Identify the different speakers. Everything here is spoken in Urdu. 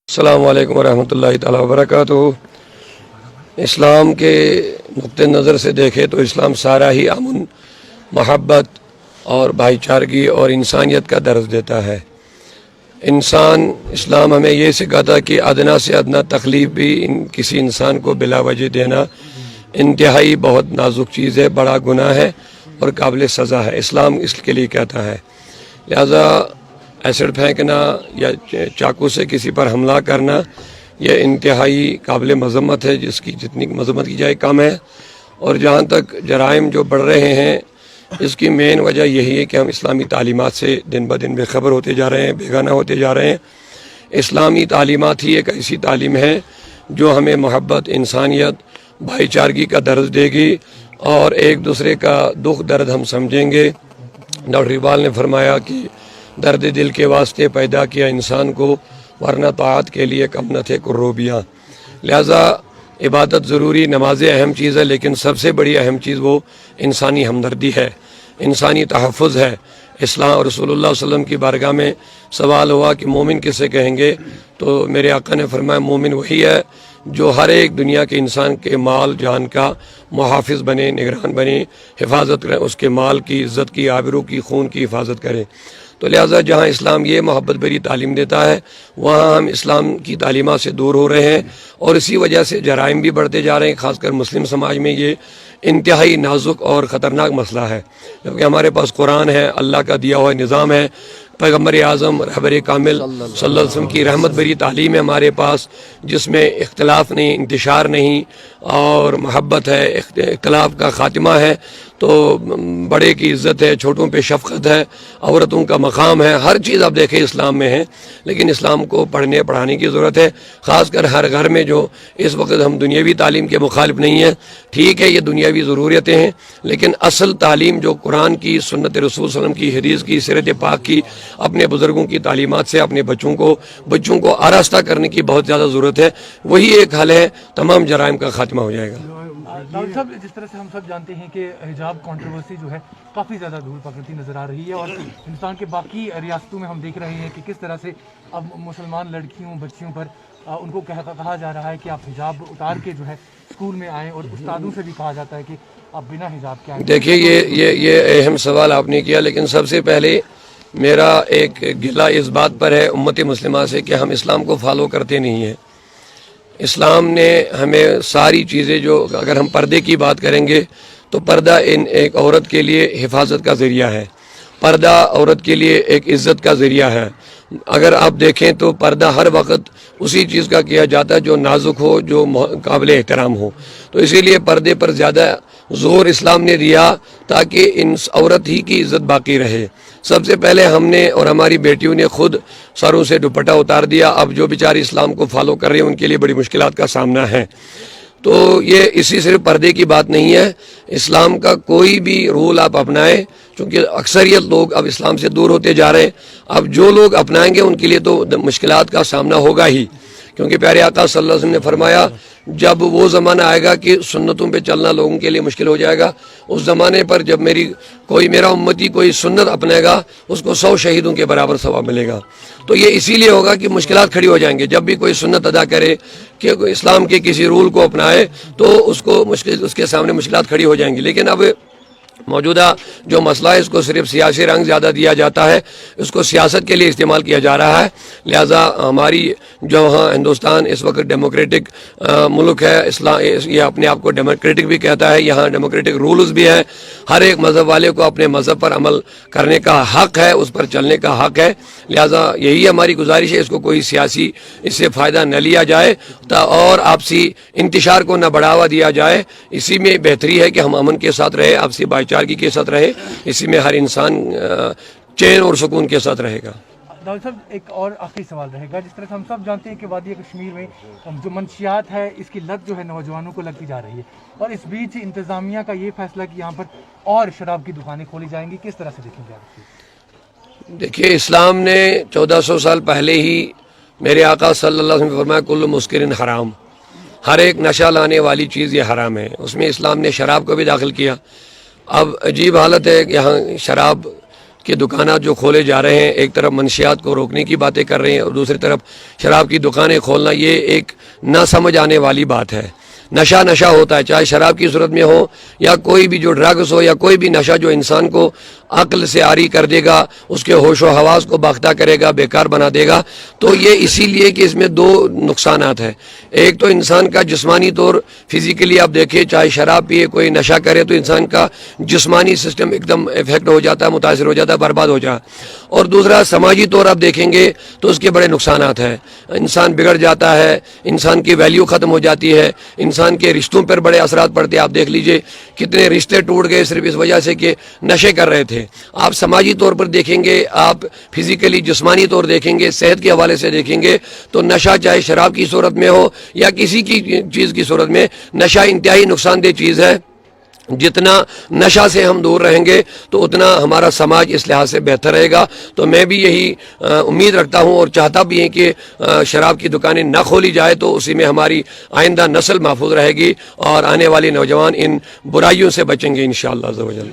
Speaker 1: السلام علیکم ورحمۃ اللہ تعالیٰ وبرکاتہ۔ اسلام کے نقطۂ نظر سے دیکھے تو اسلام سارا ہی امن، محبت اور بھائی چارگی اور انسانیت کا درس دیتا ہے۔ اسلام ہمیں یہ سکھاتا کہ ادنا سے ادنا تکلیف بھی کسی انسان کو بلا وجہ دینا انتہائی بہت نازک چیز ہے، بڑا گناہ ہے اور قابل سزا ہے۔ اسلام اس کے لیے کہتا ہے، لہذا ایسڈ پھینکنا یا چاقو سے کسی پر حملہ کرنا یہ انتہائی قابل مذمت ہے، جس کی جتنی مذمت کی جائے کم ہے۔ اور جہاں تک جرائم جو بڑھ رہے ہیں، اس کی مین وجہ یہی ہے کہ ہم اسلامی تعلیمات سے دن بہ دن بے خبر ہوتے جا رہے ہیں، بیگانہ ہوتے جا رہے ہیں۔ اسلامی تعلیمات ہی ایک ایسی تعلیم ہے جو ہمیں محبت، انسانیت، بھائی چارگی کا درس دے گی اور ایک دوسرے کا دکھ درد ہم سمجھیں گے۔ ڈاکٹر اقبال نے فرمایا کہ درد دل کے واسطے پیدا کیا انسان کو، ورنہ طاعت کے لیے کم نہ تھے کروبیاں۔ لہذا عبادت ضروری، نماز اہم چیز ہے، لیکن سب سے بڑی اہم چیز وہ انسانی ہمدردی ہے، انسانی تحفظ ہے۔ اسلام رسول اللہ صلی اللہ علیہ وسلم کی بارگاہ میں سوال ہوا کہ مومن کسے کہیں گے، تو میرے آقا نے فرمایا مومن وہی ہے جو ہر ایک دنیا کے انسان کے مال جان کا محافظ بنے، نگران بنے، حفاظت کرے، اس کے مال کی، عزت کی، آبرو کی، خون کی حفاظت کرے۔ تو لہٰذا جہاں اسلام یہ محبت بری تعلیم دیتا ہے، وہاں ہم اسلام کی تعلیمات سے دور ہو رہے ہیں، اور اسی وجہ سے جرائم بھی بڑھتے جا رہے ہیں۔ خاص کر مسلم سماج میں یہ انتہائی نازک اور خطرناک مسئلہ ہے، جبکہ ہمارے پاس قرآن ہے، اللہ کا دیا ہوا نظام ہے، پیغمبر اعظم رہبر کامل صلی اللہ علیہ وسلم کی رحمت بری تعلیم ہے ہمارے پاس، جس میں اختلاف نہیں، انتشار نہیں، اور محبت ہے، اختلاف کا خاتمہ ہے۔ تو بڑے کی عزت ہے، چھوٹوں پہ شفقت ہے، عورتوں کا مقام ہے، ہر چیز آپ دیکھیں اسلام میں ہے۔ لیکن اسلام کو پڑھنے پڑھانے کی ضرورت ہے، خاص کر ہر گھر میں۔ جو اس وقت ہم دنیاوی تعلیم کے مخالف نہیں ہیں، ٹھیک ہے یہ دنیاوی ضروریتیں ہیں، لیکن اصل تعلیم جو قرآن کی، سنت رسول صلی اللہ علیہ وسلم کی، حدیث کی، سیرت پاک کی، اپنے بزرگوں کی تعلیمات سے اپنے بچوں کو آراستہ کرنے کی بہت زیادہ ضرورت ہے۔ وہی ایک حل ہے، تمام جرائم کا خاتمہ ہو جائے گا۔
Speaker 2: ڈاکٹر صاحب، جس طرح سے ہم سب جانتے ہیں کہ حجاب کنٹروورسی جو ہے کافی زیادہ دھول پکڑتی نظر آ رہی ہے، اور ہندوستان کے باقی ریاستوں میں ہم دیکھ رہے ہیں کہ کس طرح سے اب مسلمان لڑکیوں، بچیوں پر ان کو کہا جا رہا ہے کہ آپ حجاب اتار کے جو ہے اسکول میں آئیں، اور استادوں سے بھی کہا جاتا ہے کہ آپ بنا حجاب کے آئیں۔
Speaker 1: دیکھیے یہ اہم سوال آپ نے کیا، لیکن سب سے پہلے میرا ایک گلہ اس بات پر ہے امت مسلمہ سے کہ ہم اسلام کو فالو کرتے نہیں ہیں۔ اسلام نے ہمیں ساری چیزیں، جو اگر ہم پردے کی بات کریں گے تو پردہ ایک عورت کے لیے حفاظت کا ذریعہ ہے، پردہ عورت کے لیے ایک عزت کا ذریعہ ہے۔ اگر آپ دیکھیں تو پردہ ہر وقت اسی چیز کا کیا جاتا ہے جو نازک ہو، جو قابل احترام ہو۔ تو اسی لیے پردے پر زیادہ زور اسلام نے دیا تاکہ ان عورت ہی کی عزت باقی رہے۔ سب سے پہلے ہم نے اور ہماری بیٹیوں نے خود سروں سے دوپٹہ اتار دیا۔ اب جو بیچاری اسلام کو فالو کر رہے ہیں ان کے لیے بڑی مشکلات کا سامنا ہے۔ تو یہ اسی صرف پردے کی بات نہیں ہے، اسلام کا کوئی بھی رول آپ اپنائیں، چونکہ اکثریت لوگ اب اسلام سے دور ہوتے جا رہے ہیں۔ اب جو لوگ اپنائیں گے ان کے لیے تو مشکلات کا سامنا ہوگا ہی، کیونکہ پیارے آقا صلی اللہ علیہ وسلم نے فرمایا جب وہ زمانہ آئے گا کہ سنتوں پہ چلنا لوگوں کے لیے مشکل ہو جائے گا، اس زمانے پر جب میرا امتی کوئی سنت اپنے گا، اس کو 100 شہیدوں کے برابر ثواب ملے گا۔ تو یہ اسی لیے ہوگا کہ مشکلات کھڑی ہو جائیں گے۔ جب بھی کوئی سنت ادا کرے کہ اسلام کے کسی رول کو اپنائے تو اس کے سامنے مشکلات کھڑی ہو جائیں گی۔ لیکن اب موجودہ جو مسئلہ ہے، اس کو صرف سیاسی رنگ زیادہ دیا جاتا ہے، اس کو سیاست کے لیے استعمال کیا جا رہا ہے۔ لہٰذا ہماری جو ہاں ہندوستان اس وقت ڈیموکریٹک ملک ہے، یہ اپنے آپ کو ڈیموکریٹک بھی کہتا ہے، یہاں ڈیموکریٹک رولز بھی ہے، ہر ایک مذہب والے کو اپنے مذہب پر عمل کرنے کا حق ہے، اس پر چلنے کا حق ہے۔ لہٰذا یہی ہماری گزارش ہے، اس کو کوئی سیاسی اس سے فائدہ نہ لیا جائے اور آپسی انتشار کو نہ بڑھاوا دیا جائے۔ اسی میں بہتری ہے کہ ہم امن کے ساتھ رہے، آپسی بھائی چارگی کے ساتھ رہے، اسی میں ہر انسان چین اور سکون کے ساتھ رہے گا۔
Speaker 2: ڈاکٹر صاحب، ایک اور آخری سوال رہے گا۔ جس طرح سے ہم سب جانتے ہیں کہ وادی کشمیر میں جو منشیات ہے، اس کی لت جو ہے نوجوانوں کو لگتی جا رہی ہے، اور اس بیچ انتظامیہ کا یہ فیصلہ کہ یہاں پر اور شراب کی دکانیں کھولی جائیں گی، کس طرح سے دیکھیں گے آپ؟
Speaker 1: دیکھیے، اسلام نے 1400 سال پہلے ہی میرے آقا صلی اللہ علیہ وسلم نے فرمایا کل مسکرن حرام، ہر ایک نشہ لانے والی چیز یہ حرام ہے۔ اس میں اسلام نے شراب کو بھی داخل کیا۔ اب عجیب حالت ہے کہ یہاں شراب کہ دکانات جو کھولے جا رہے ہیں، ایک طرف منشیات کو روکنے کی باتیں کر رہے ہیں اور دوسری طرف شراب کی دکانیں کھولنا، یہ ایک نہ سمجھ آنے والی بات ہے۔ نشہ ہوتا ہے، چاہے شراب کی صورت میں ہو یا کوئی بھی جو ڈرگز ہو یا کوئی بھی نشہ جو انسان کو عقل سے عاری کر دے گا، اس کے ہوش و حواس کو باختہ کرے گا، بیکار بنا دے گا۔ تو یہ اسی لیے کہ اس میں دو نقصانات ہیں۔ ایک تو انسان کا جسمانی طور فزیکلی آپ دیکھیں، چاہے شراب پیے کوئی نشہ کرے تو انسان کا جسمانی سسٹم ایک دم افیکٹ ہو جاتا ہے، متاثر ہو جاتا ہے، برباد ہو جاتا ہے۔ اور دوسرا سماجی طور آپ دیکھیں گے تو اس کے بڑے نقصانات ہیں۔ انسان بگڑ جاتا ہے، انسان کی ویلیو ختم ہو جاتی ہے، انسان کے رشتوں پر بڑے اثرات پڑتے ہیں۔ آپ دیکھ لیجئے کتنے رشتے ٹوٹ گئے صرف اس وجہ سے کہ نشے کر رہے تھے۔ آپ سماجی طور پر دیکھیں گے، آپ فزیکلی جسمانی طور دیکھیں گے، صحت کے حوالے سے دیکھیں گے تو نشہ چاہے شراب کی صورت میں ہو یا کسی کی چیز کی صورت میں، نشہ انتہائی نقصان دہ چیز ہے۔ جتنا نشہ سے ہم دور رہیں گے تو اتنا ہمارا سماج اس لحاظ سے بہتر رہے گا۔ تو میں بھی یہی امید رکھتا ہوں اور چاہتا بھی ہیں کہ شراب کی دکانیں نہ کھولی جائے تو اسی میں ہماری آئندہ نسل محفوظ رہے گی اور آنے والی نوجوان ان برائیوں سے بچیں گے انشاءاللہ عز و جل۔